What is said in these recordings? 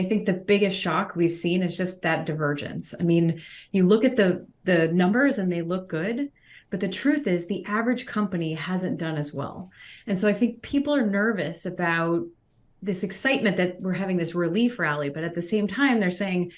I think the biggest shock we've seen is just that divergence. I mean, you look at the numbers and they look good, but the truth is the average company hasn't done as well. And so I think people are nervous about this excitement that we're having this relief rally, but at the same time, they're saying,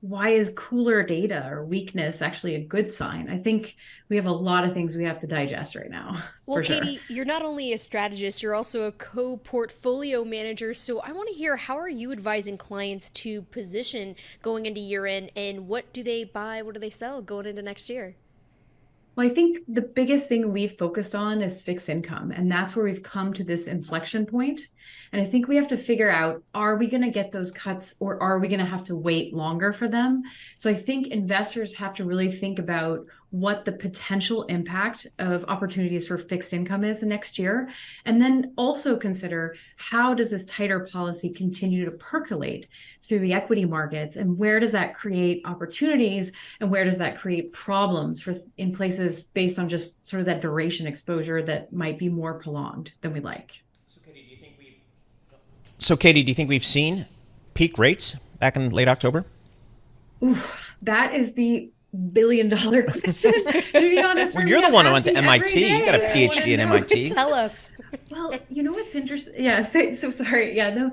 why is cooler data or weakness actually a good sign? I think we have a lot of things we have to digest right now, Well, for sure. Katie, you're not only a strategist, you're also a co-portfolio manager. So I want to hear, how are you advising clients to position going into year end, and what do they buy, what do they sell going into next year? Well, I think the biggest thing we've focused on is fixed income, and that's where we've come to this inflection point. And I think we have to figure out, are we going to get those cuts or are we going to have to wait longer for them? So I think investors have to really think about what the potential impact of opportunities for fixed income is next year. And then also consider, how does this tighter policy continue to percolate through the equity markets, and where does that create opportunities and where does that create problems for in places based on just sort of that duration exposure that might be more prolonged than we like. So, Katie, do you think we've seen peak rates back in late October? Ooh, that is the $1 billion question. To be honest, Well, for you're me, the I'm one who went to asking every MIT. You got a day. I want to PhD at know. MIT. Tell us. Well, you know what's interesting? Yeah, so sorry. Yeah, no.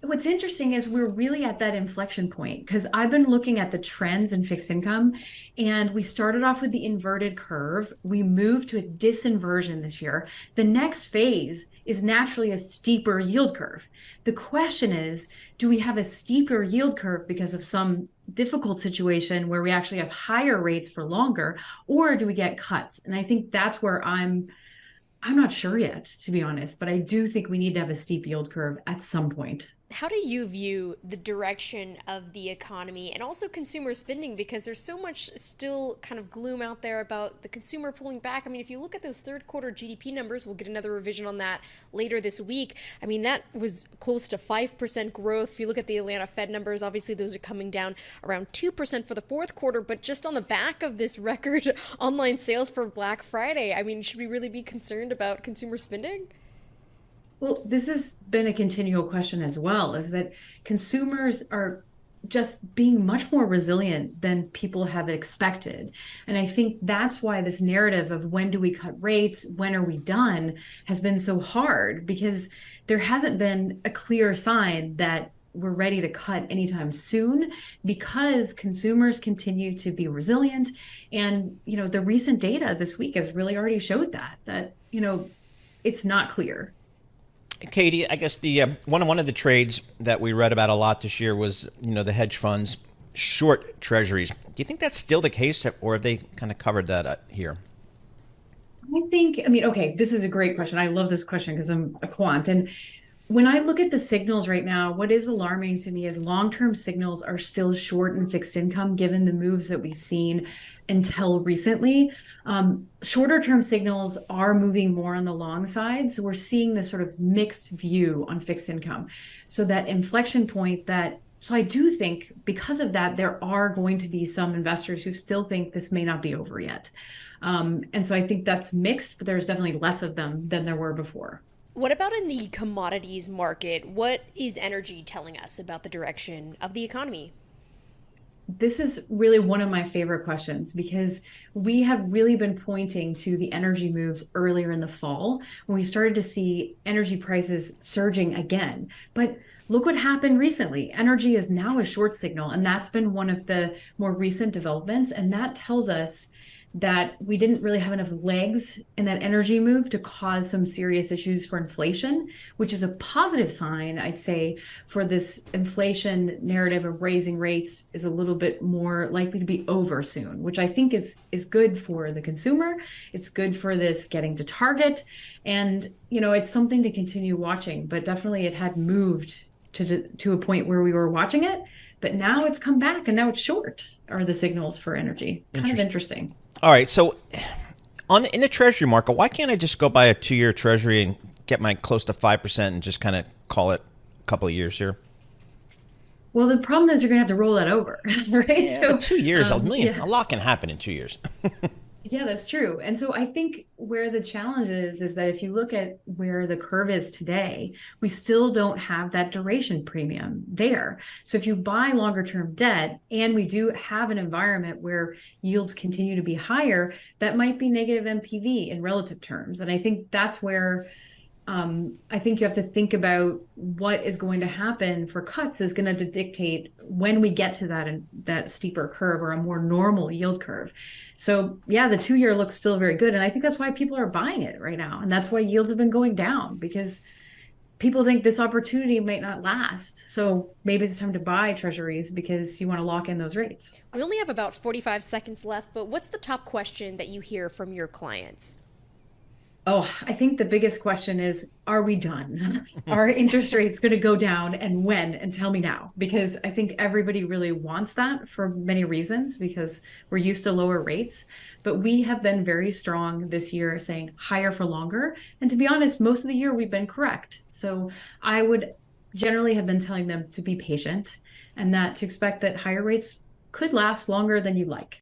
What's interesting is we're really at that inflection point because I've been looking at the trends in fixed income, and we started off with the inverted curve. We moved to a disinversion this year. The next phase is naturally a steeper yield curve. The question is, do we have a steeper yield curve because of some difficult situation where we actually have higher rates for longer, or do we get cuts? And I think that's where I'm not sure yet, to be honest, but I do think we need to have a steep yield curve at some point. How do you view the direction of the economy and also consumer spending? Because there's so much still kind of gloom out there about the consumer pulling back. I mean, if you look at those third quarter GDP numbers, we'll get another revision on that later this week. I mean, that was close to 5% growth. If you look at the Atlanta Fed numbers, obviously those are coming down around 2% for the fourth quarter. But just on the back of this record online sales for Black Friday, I mean, should we really be concerned about consumer spending? Well, this has been a continual question as well, is that consumers are just being much more resilient than people have expected. And I think that's why this narrative of when do we cut rates, when are we done, has been so hard, because there hasn't been a clear sign that we're ready to cut anytime soon, because consumers continue to be resilient. And, the recent data this week has really already showed that, it's not clear. Katie, I guess the one of the trades that we read about a lot this year was the hedge funds short Treasuries. Do you think that's still the case, or have they kind of covered that here? Okay, this is a great question. I love this question because I'm a quant. And when I look at the signals right now, what is alarming to me is long-term signals are still short in fixed income, given the moves that we've seen until recently. Shorter term signals are moving more on the long side. So we're seeing this sort of mixed view on fixed income. So that inflection point so I do think because of that, there are going to be some investors who still think this may not be over yet. And so I think that's mixed, but there's definitely less of them than there were before. What about in the commodities market? What is energy telling us about the direction of the economy? This is really one of my favorite questions, because we have really been pointing to the energy moves earlier in the fall when we started to see energy prices surging again. But look what happened recently. Energy is now a short signal, and that's been one of the more recent developments. And that tells us that we didn't really have enough legs in that energy move to cause some serious issues for inflation, which is a positive sign, I'd say, for this inflation narrative of raising rates is a little bit more likely to be over soon, which I think is good for the consumer. It's good for this getting to target. And, it's something to continue watching, but definitely it had moved to a point where we were watching it, but now it's come back and now it's short are the signals for energy. Kind of interesting. All right, so in the Treasury market, why can't I just go buy a 2-year Treasury and get my close to 5% and just kind of call it a couple of years here? Well, the problem is you're going to have to roll that over, right? Yeah, but 2 years, yeah. a lot can happen in 2 years. Yeah, that's true. And so I think where the challenge is that if you look at where the curve is today, we still don't have that duration premium there. So if you buy longer term debt and we do have an environment where yields continue to be higher, that might be negative NPV in relative terms. And I think that's where I think you have to think about what is going to happen for cuts is going to dictate when we get to that steeper curve or a more normal yield curve. So yeah, the 2 year looks still very good, and I think that's why people are buying it right now, and that's why yields have been going down because people think this opportunity might not last. So maybe it's time to buy treasuries because you want to lock in those rates. We only have about 45 seconds left, but what's the top question that you hear from your clients? Oh, I think the biggest question is, are we done? Are interest rates going to go down and when? And tell me now, because I think everybody really wants that for many reasons because we're used to lower rates. But we have been very strong this year saying higher for longer. And to be honest, most of the year we've been correct. So I would generally have been telling them to be patient and that to expect that higher rates could last longer than you like.